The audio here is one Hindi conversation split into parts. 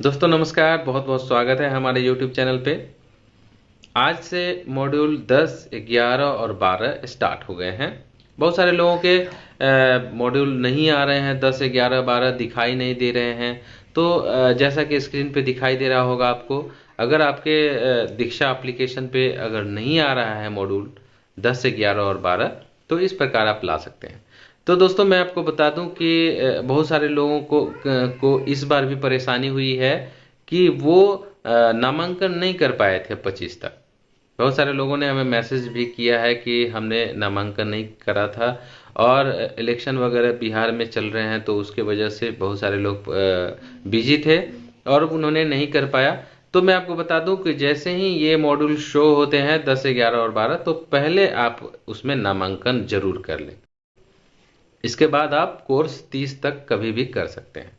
दोस्तों नमस्कार, बहुत बहुत स्वागत है हमारे YouTube चैनल पे। आज से मॉड्यूल 10, 11 और 12 स्टार्ट हो गए हैं। बहुत सारे लोगों के मॉड्यूल नहीं आ रहे हैं, 10, 11, 12 दिखाई नहीं दे रहे हैं। तो जैसा कि स्क्रीन पे दिखाई दे रहा होगा आपको, अगर आपके दीक्षा एप्लीकेशन पे अगर नहीं आ रहा है मॉड्यूल 10 से 11 और 12, तो इस प्रकार आप ला सकते हैं। तो दोस्तों मैं आपको बता दूं कि बहुत सारे लोगों को इस बार भी परेशानी हुई है कि वो नामांकन नहीं कर पाए थे 25 तक। बहुत सारे लोगों ने हमें मैसेज भी किया है कि हमने नामांकन नहीं करा था और इलेक्शन वगैरह बिहार में चल रहे हैं, तो उसके वजह से बहुत सारे लोग बिजी थे और उन्होंने नहीं कर पाया। तो मैं आपको बता दूं कि जैसे ही ये मॉड्यूल शो होते हैं 10, 11 और 12, तो पहले आप उसमें नामांकन जरूर कर लें। इसके बाद आप कोर्स 30 तक कभी भी कर सकते हैं।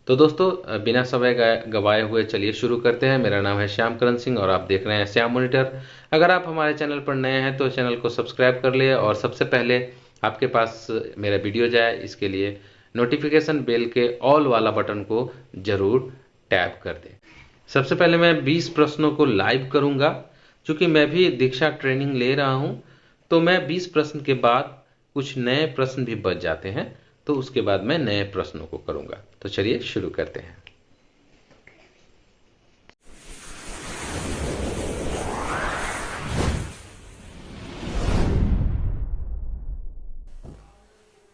तो दोस्तों बिना समय गवाए हुए चलिए शुरू करते हैं। मेरा नाम है श्याम करण सिंह और आप देख रहे हैं श्याम मॉनिटर। अगर आप हमारे चैनल पर नए हैं तो चैनल को सब्सक्राइब कर लिए और सबसे पहले आपके पास मेरा वीडियो जाए, इसके लिए नोटिफिकेशन बेल के ऑल वाला बटन को जरूर टैप कर दें। सबसे पहले मैं 20 प्रश्नों को लाइव करूंगा। क्योंकि मैं भी दीक्षा ट्रेनिंग ले रहा हूं, तो मैं 20 प्रश्न के बाद कुछ नए प्रश्न भी बच जाते हैं, तो उसके बाद मैं नए प्रश्नों को करूंगा। तो चलिए शुरू करते हैं।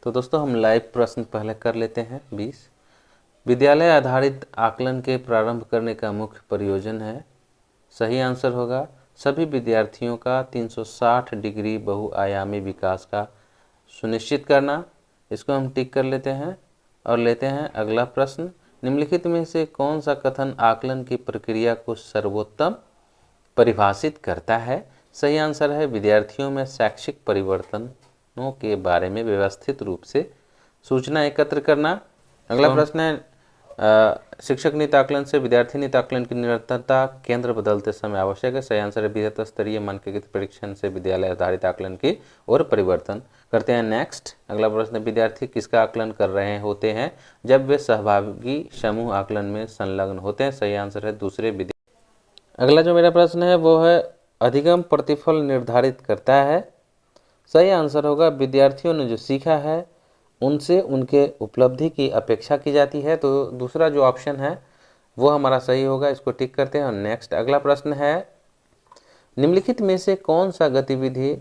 तो दोस्तों हम लाइव प्रश्न पहले कर लेते हैं 20। विद्यालय आधारित आकलन के प्रारंभ करने का मुख्य प्रयोजन है। सही आंसर होगा सभी विद्यार्थियों का 360 डिग्री बहुआयामी विकास का सुनिश्चित करना। इसको हम टिक कर लेते हैं और लेते हैं अगला प्रश्न। निम्नलिखित में से कौन सा कथन आकलन की प्रक्रिया को सर्वोत्तम परिभाषित करता है? सही आंसर है विद्यार्थियों में शैक्षिक परिवर्तनों के बारे में व्यवस्थित रूप से सूचना एकत्र करना। अगला प्रश्न है शिक्षक नीति आकलन से विद्यार्थी नीति आकलन की निरंतरता केंद्र बदलते समय आवश्यक है। सही आंसर है विद्यार्थी स्तरीय मानकीकृत परीक्षण से विद्यालय आधारित आकलन की ओर परिवर्तन करते हैं। नेक्स्ट अगला प्रश्न, विद्यार्थी किसका आकलन कर रहे होते हैं जब वे सहभागी समूह आकलन में संलग्न होते हैं? सही आंसर है दूसरे विद्यार्थी। अगला जो मेरा प्रश्न है वो है अधिगम प्रतिफल निर्धारित करता है। सही आंसर होगा विद्यार्थियों ने जो सीखा है उनसे उनके उपलब्धि की अपेक्षा की जाती है। तो दूसरा जो ऑप्शन है वो हमारा सही होगा, इसको टिक करते हैं। और नेक्स्ट अगला प्रश्न है निम्नलिखित में से कौन सा गतिविधि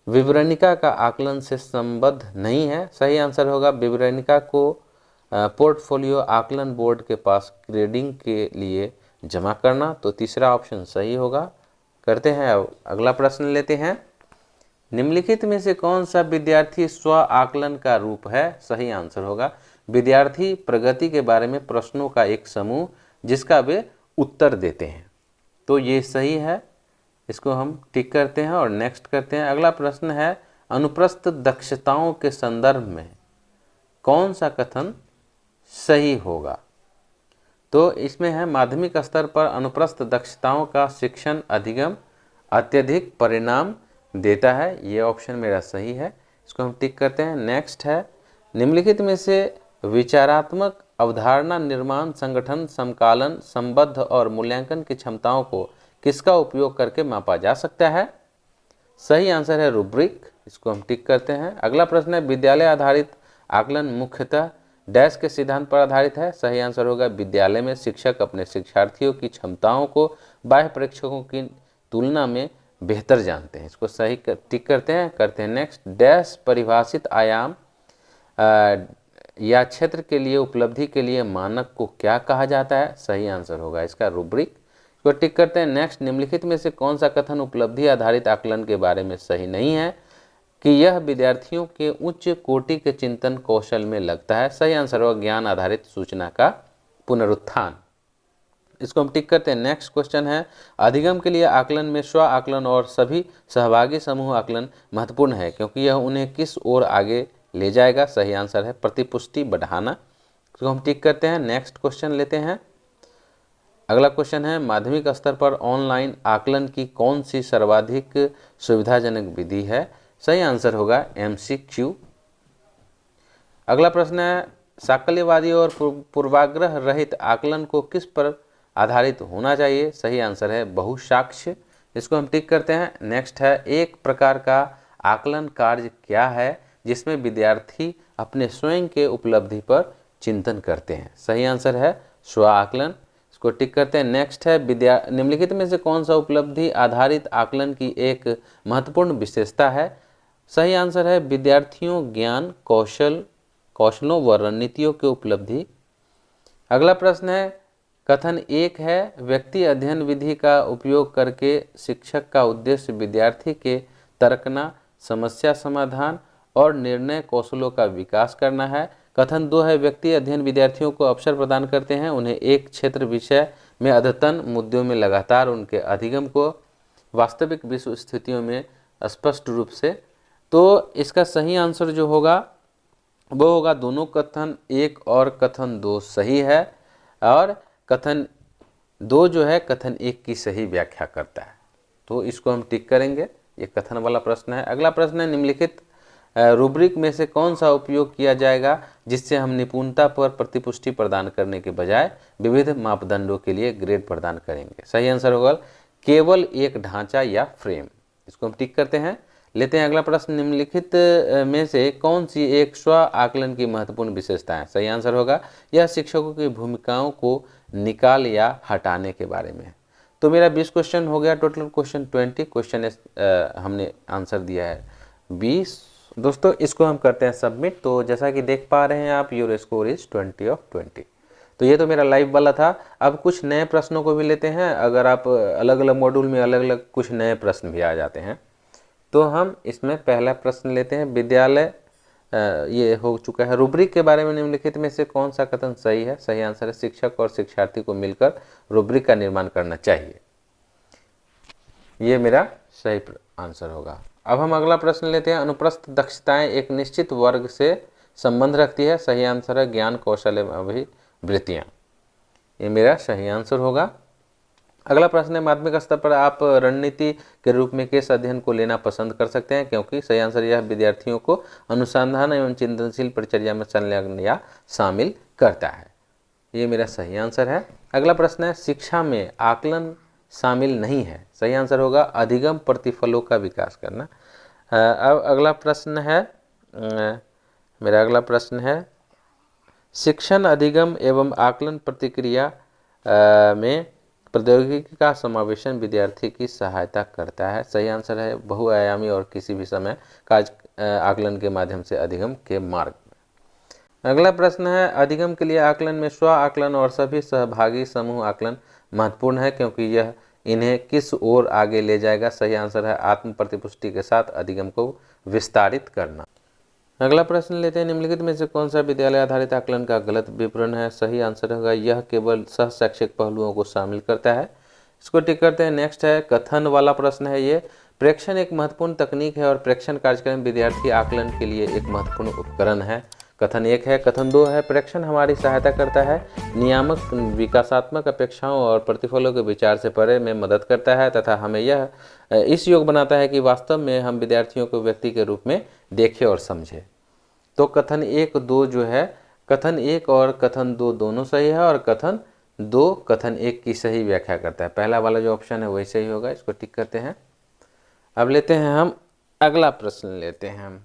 विवरणिका का आकलन से संबद्ध नहीं है? सही आंसर होगा विवरणिका को पोर्टफोलियो आकलन बोर्ड के पास ग्रेडिंग के लिए जमा करना। तो तीसरा ऑप्शन सही होगा। करते हैं अब अगला प्रश्न लेते हैं। निम्नलिखित में से कौन सा विद्यार्थी स्व आकलन का रूप है? सही आंसर होगा विद्यार्थी प्रगति के बारे में प्रश्नों का एक समूह जिसका वे उत्तर देते हैं। तो ये सही है, इसको हम टिक करते हैं और नेक्स्ट करते हैं। अगला प्रश्न है अनुप्रस्थ दक्षताओं के संदर्भ में कौन सा कथन सही होगा? तो इसमें है माध्यमिक स्तर पर अनुप्रस्थ दक्षताओं का शिक्षण अधिगम अत्यधिक परिणाम देता है। ये ऑप्शन मेरा सही है, इसको हम टिक करते हैं। नेक्स्ट है निम्नलिखित में से विचारात्मक अवधारणा निर्माण संगठन समकालन संबद्ध और मूल्यांकन की क्षमताओं को किसका उपयोग करके मापा जा सकता है? सही आंसर है रूब्रिक, इसको हम टिक करते हैं। अगला प्रश्न है विद्यालय आधारित आकलन मुख्यतः डैश के सिद्धांत पर आधारित है। सही आंसर होगा विद्यालय में शिक्षक अपने शिक्षार्थियों की क्षमताओं को बाह्य परीक्षकों की तुलना में बेहतर जानते हैं। इसको सही टिक करते हैं। नेक्स्ट डैश परिभाषित आयाम या क्षेत्र के लिए उपलब्धि के लिए मानक को क्या कहा जाता है? सही आंसर होगा इसका रूब्रिक, इसको टिक करते हैं। नेक्स्ट निम्नलिखित में से कौन सा कथन उपलब्धि आधारित आकलन के बारे में सही नहीं है कि यह विद्यार्थियों के उच्च कोटि के चिंतन कौशल में लगता है? सही आंसर होगा ज्ञान आधारित सूचना का पुनरुत्थान, इसको हम टिक करते हैं। नेक्स्ट क्वेश्चन है अधिगम के लिए आकलन में स्व आकलन और सभी सहभागी समूह आकलन महत्वपूर्ण है क्योंकि यह उन्हें किस ओर आगे ले जाएगा? सही आंसर है प्रतिपुष्टि बढ़ाना, इसको हम टिक करते हैं। नेक्स्ट क्वेश्चन लेते हैं। अगला क्वेश्चन है माध्यमिक स्तर पर ऑनलाइन आकलन की कौन सी सर्वाधिक सुविधाजनक विधि है? सही आंसर होगा MCQ। अगला प्रश्न है साकल्यवादी और पूर्वाग्रह रहित आकलन को किस पर आधारित होना चाहिए? सही आंसर है बहुसाक्ष्य। इसको हम टिक करते हैं। नेक्स्ट है, एक प्रकार का आकलन कार्य क्या है जिसमें विद्यार्थी अपने स्वयं के उपलब्धि पर चिंतन करते हैं? सही आंसर है स्व आकलन। इसको टिक करते हैं। नेक्स्ट है, निम्नलिखित में से कौन सा उपलब्धि आधारित आकलन की एक महत्वपूर्ण विशेषता है? सही आंसर है विद्यार्थियों ज्ञान कौशलों व रणनीतियों की उपलब्धि। अगला प्रश्न है, कथन एक है, व्यक्ति अध्ययन विधि का उपयोग करके शिक्षक का उद्देश्य विद्यार्थी के तर्कना, समस्या समाधान और निर्णय कौशलों का विकास करना है। कथन दो है, व्यक्ति अध्ययन विद्यार्थियों को अवसर प्रदान करते हैं उन्हें एक क्षेत्र विषय में अद्यतन मुद्दों में लगातार उनके अधिगम को वास्तविक विश्व स्थितियों में स्पष्ट रूप से। तो इसका सही आंसर जो होगा वो होगा दोनों कथन एक और कथन दो सही है, और कथन दो जो है कथन एक की सही व्याख्या करता है। तो इसको हम टिक करेंगे, ये कथन वाला प्रश्न है। अगला प्रश्न है, निम्नलिखित रूब्रिक में से कौन सा उपयोग किया जाएगा जिससे हम निपुणता पर प्रतिपुष्टि प्रदान करने के बजाय विविध मापदंडों के लिए ग्रेड प्रदान करेंगे? सही आंसर होगा केवल एक ढांचा या फ्रेम। इसको हम टिक करते हैं। लेते हैं अगला प्रश्न, निम्नलिखित में से कौन सी एक स्व आकलन की महत्वपूर्ण विशेषता है? सही आंसर होगा यह शिक्षकों की भूमिकाओं को निकाल या हटाने के बारे में। तो मेरा 20 क्वेश्चन हो गया, टोटल क्वेश्चन 20 क्वेश्चन हमने आंसर दिया है 20। दोस्तों इसको हम करते हैं सबमिट। तो जैसा कि देख पा रहे हैं आप, योर स्कोर इज 20 of 20। तो ये तो मेरा लाइव वाला था। अब कुछ नए प्रश्नों को भी लेते हैं। अगर आप अलग अलग मॉड्यूल में अलग अलग कुछ नए प्रश्न भी आ जाते हैं, तो हम इसमें पहला प्रश्न लेते हैं। विद्यालय ये हो चुका है। रूब्रिक के बारे में निम्नलिखित में से कौन सा कथन सही है? सही आंसर है शिक्षक और शिक्षार्थी को मिलकर रूब्रिक का निर्माण करना चाहिए। ये मेरा सही आंसर होगा। अब हम अगला प्रश्न लेते हैं। अनुप्रस्थ दक्षताएं एक निश्चित वर्ग से संबंध रखती है। सही आंसर है ज्ञान कौशल एवं अभिवृत्तियाँ। ये मेरा सही आंसर होगा। अगला प्रश्न है, माध्यमिक स्तर पर आप रणनीति के रूप में किस अध्ययन को लेना पसंद कर सकते हैं? क्योंकि सही आंसर यह विद्यार्थियों को अनुसंधान एवं चिंतनशील परिचर्या में संलग्न या शामिल करता है। ये मेरा सही आंसर है। अगला प्रश्न है, शिक्षा में आकलन शामिल नहीं है। सही आंसर होगा अधिगम प्रतिफलों का विकास करना। अब अगला प्रश्न है, मेरा अगला प्रश्न है, शिक्षण अधिगम एवं आकलन प्रतिक्रिया में प्रौद्योगिकी का समावेशन विद्यार्थी की सहायता करता है। सही आंसर है बहुआयामी और किसी भी समय कार्य आकलन के माध्यम से अधिगम के मार्ग में। अगला प्रश्न है, अधिगम के लिए आकलन में स्व आकलन और सभी सहभागी समूह आकलन महत्वपूर्ण है क्योंकि यह इन्हें किस ओर आगे ले जाएगा? सही आंसर है आत्म प्रतिपुष्टि के साथ अधिगम को विस्तारित करना। अगला प्रश्न लेते हैं, निम्नलिखित में से कौन सा विद्यालय आधारित आकलन का गलत विवरण है? सही आंसर होगा यह केवल सह शैक्षिक पहलुओं को शामिल करता है। इसको टिक करते हैं। नेक्स्ट है कथन वाला प्रश्न है ये, प्रेक्षण एक महत्वपूर्ण तकनीक है और प्रेक्षण कार्यक्रम विद्यार्थी आकलन के लिए एक महत्वपूर्ण उपकरण है। कथन एक है। कथन दो है, प्रेक्षण हमारी सहायता करता है, नियामक विकासात्मक अपेक्षाओं और प्रतिफलों के विचार से परे में मदद करता है तथा हमें यह इस योग बनाता है कि वास्तव में हम विद्यार्थियों को व्यक्ति के रूप में देखें और समझें। तो कथन एक दो जो है, कथन एक और कथन दो दोनों सही है और कथन दो कथन एक की सही व्याख्या करता है। पहला वाला जो ऑप्शन है वही सही होगा। इसको टिक करते हैं। अब लेते हैं हम अगला प्रश्न लेते हैं।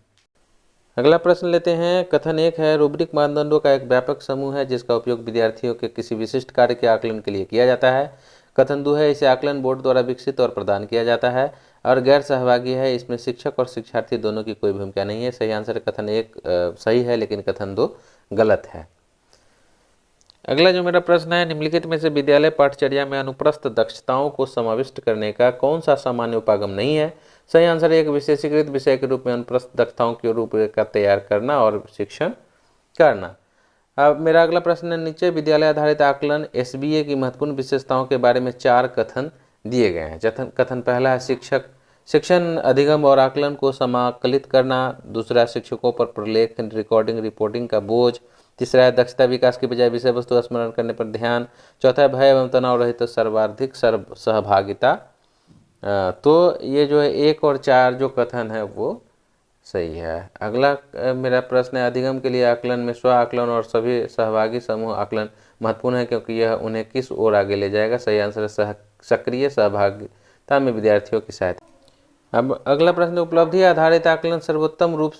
अगला प्रश्न लेते हैं। कथन एक है, रूब्रिक मानदंडों का एक व्यापक समूह है जिसका उपयोग विद्यार्थियों के किसी विशिष्ट कार्य के आकलन के लिए किया जाता है। कथन दो है, इसे आकलन बोर्ड द्वारा विकसित और प्रदान किया जाता है और गैर सहभागी है, इसमें शिक्षक और शिक्षार्थी दोनों की कोई भूमिका नहीं है। सही आंसर कथन एक सही है लेकिन कथन दो गलत है। अगला जो मेरा प्रश्न है, निम्नलिखित में से विद्यालय पाठचर्या में अनुप्रस्थ दक्षताओं को समाविष्ट करने का कौन सा सामान्य उपागम नहीं है? सही आंसर एक विशेषीकृत विषय के रूप में अनुप्रस्थ दक्षताओं की रूपरेखा तैयार करना और शिक्षण करना। अब मेरा अगला प्रश्न है, नीचे विद्यालय आधारित आकलन एसबीए की महत्वपूर्ण विशेषताओं के बारे में 4 कथन दिए गए हैं। कथन पहला है, शिक्षण अधिगम और आकलन को समाकलित करना। दूसरा, शिक्षकों पर प्रलेख रिकॉर्डिंग रिपोर्टिंग का बोझ। तीसरा है, दक्षता विकास की बजाय विषय वस्तु स्मरण करने पर ध्यान। चौथा है, भय एवं तनाव रहित सर्वाधिक सहभागिता। तो ये जो है 1 और 4 जो कथन है वो सही है। अगला मेरा प्रश्न है, अधिगम के लिए आकलन में स्व आकलन और सभी सहभागी समूह आकलन महत्वपूर्ण है क्योंकि यह उन्हें किस ओर आगे ले जाएगा। सही आंसर है सक्रिय सहभागिता में विद्यार्थियों की सहायता। अब अगला प्रश्न, उपलब्धि आधारित आकलन सर्वोत्तम रूप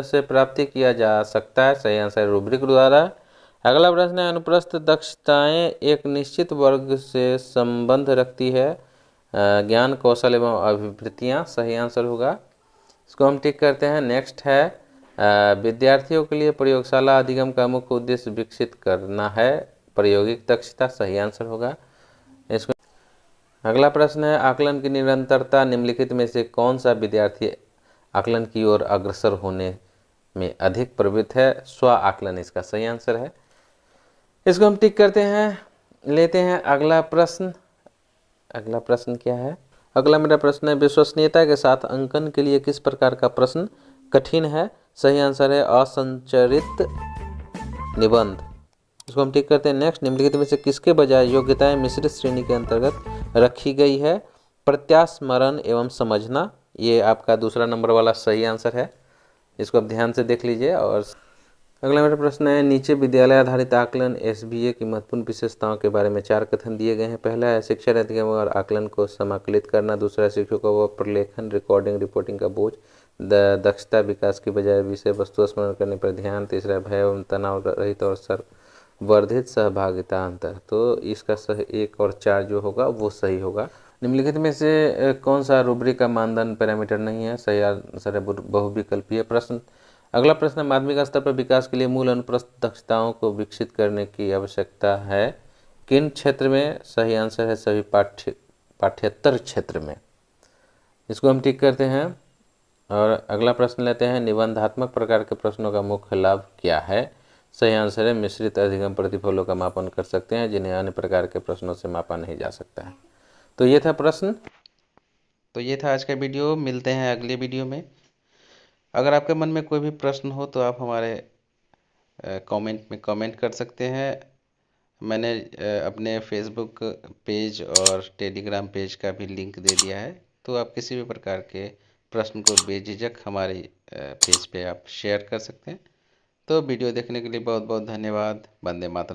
से प्राप्ति किया जा सकता है। सही आंसर रूब्रिक द्वारा। अगला प्रश्न है, अनुप्रस्थ दक्षताएं एक निश्चित वर्ग से संबंध रखती है, ज्ञान कौशल एवं अभिवृत्तियां। सही आंसर होगा, इसको हम टिक करते हैं। नेक्स्ट है, विद्यार्थियों के लिए प्रयोगशाला अधिगम का मुख्य उद्देश्य विकसित करना है, प्रायोगिक दक्षता। सही आंसर होगा इसको। अगला प्रश्न है, आकलन की निरंतरता निम्नलिखित में से कौन सा विद्यार्थी आकलन की ओर अग्रसर होने में अधिक प्रवृत्त है। स्व आकलन इसका सही आंसर है, इसको हम टिक करते हैं। लेते हैं अगला प्रश्न। अगला प्रश्न क्या है? अगला मेरा प्रश्न है, विश्वसनीयता के साथ अंकन के लिए किस प्रकार का प्रश्न कठिन है। सही आंसर है असंरचित निबंध, इसको हम टिक करते हैं। नेक्स्ट, निम्नलिखित में से किसके बजाय योग्यताएं मिश्रित श्रेणी के अंतर्गत रखी गई है। प्रत्यास्मरण एवं समझना, ये आपका दूसरा नंबर वाला सही आंसर है, इसको आप ध्यान से देख लीजिए। और अगला मेरा प्रश्न है, नीचे विद्यालय आधारित आकलन एसबीए की महत्वपूर्ण विशेषताओं के बारे में 4 कथन दिए गए हैं। पहला है, शिक्षण अधिगम और आकलन को समाकलित करना। दूसरा, शिक्षकों व प्रलेखन रिकॉर्डिंग रिपोर्टिंग का बोझ, दक्षता विकास की बजाय विषय वस्तु स्मरण करने पर ध्यान। तीसरा, भय एवं तनाव रहित और वर्धित सहभागिता अंतर। तो इसका सही 1 और 4 जो होगा वो सही होगा। निम्नलिखित में से कौन सा रूब्रिक का मानदंड पैरामीटर नहीं है। सही आंसर है बहुविकल्पीय प्रश्न। अगला प्रश्न, माध्यमिक स्तर पर विकास के लिए मूल अनुप्रस्थ दक्षताओं को विकसित करने की आवश्यकता है किन क्षेत्र में। सही आंसर है सभी पाठ्येतर क्षेत्र में, इसको हम टिक करते हैं। और अगला प्रश्न लेते हैं, निबंधात्मक प्रकार के प्रश्नों का मुख्य लाभ क्या है। सही आंसर है मिश्रित अधिगम प्रतिफलों का मापन कर सकते हैं जिन्हें अन्य प्रकार के प्रश्नों से मापा नहीं जा सकता है। तो ये था प्रश्न, तो ये था आज का वीडियो। मिलते हैं अगले वीडियो में। अगर आपके मन में कोई भी प्रश्न हो तो आप हमारे कमेंट में कमेंट कर सकते हैं। मैंने अपने फेसबुक पेज और टेलीग्राम पेज का भी लिंक दे दिया है, तो आप किसी भी प्रकार के प्रश्न को बेझिझक हमारे पेज पे आप शेयर कर सकते हैं। तो वीडियो देखने के लिए बहुत बहुत धन्यवाद। वंदे मातरम।